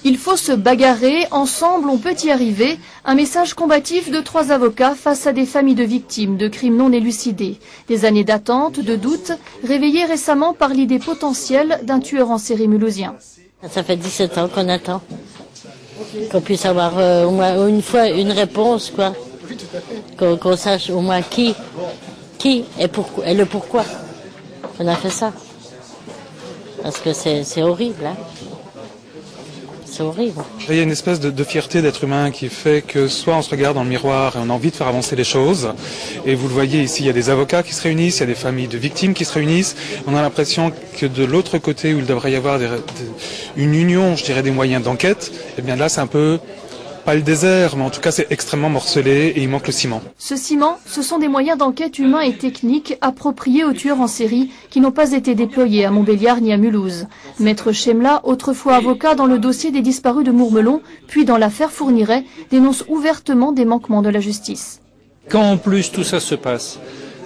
Il faut se bagarrer, ensemble on peut y arriver. Un message combatif de 3 avocats face à des familles de victimes de crimes non élucidés. Des années d'attente, de doutes, réveillées récemment par l'idée potentielle d'un tueur en série mulhousien. Ça fait 17 ans qu'on attend. Qu'on puisse avoir au moins une fois une réponse, quoi. Qu'on sache au moins qui et pourquoi, et le pourquoi on a fait ça. Parce que c'est horrible, hein. C'est horrible. Il y a une espèce de fierté d'être humain qui fait que soit on se regarde dans le miroir et on a envie de faire avancer les choses. Et vous le voyez ici, il y a des avocats qui se réunissent, il y a des familles de victimes qui se réunissent. On a l'impression que de l'autre côté où il devrait y avoir une union, je dirais, des moyens d'enquête, eh bien là c'est un peu, pas le désert, mais en tout cas c'est extrêmement morcelé et il manque le ciment. Ce ciment, ce sont des moyens d'enquête humains et techniques appropriés aux tueurs en série qui n'ont pas été déployés à Montbéliard ni à Mulhouse. Maître Chemla, autrefois avocat dans le dossier des disparus de Mourmelon, puis dans l'affaire Fourniret, dénonce ouvertement des manquements de la justice. Quand en plus tout ça se passe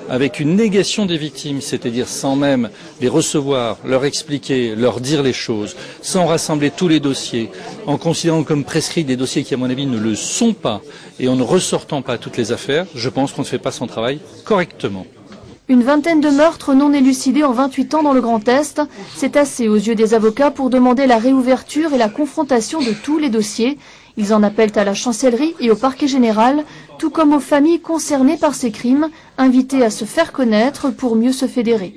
avec une négation des victimes, c'est-à-dire sans même les recevoir, leur expliquer, leur dire les choses, sans rassembler tous les dossiers, en considérant comme prescrits des dossiers qui, à mon avis, ne le sont pas, et en ne ressortant pas toutes les affaires, je pense qu'on ne fait pas son travail correctement. Une vingtaine de meurtres non élucidés en 28 ans dans le Grand Est, c'est assez aux yeux des avocats pour demander la réouverture et la confrontation de tous les dossiers. Ils en appellent à la chancellerie et au parquet général, tout comme aux familles concernées par ces crimes, invitées à se faire connaître pour mieux se fédérer.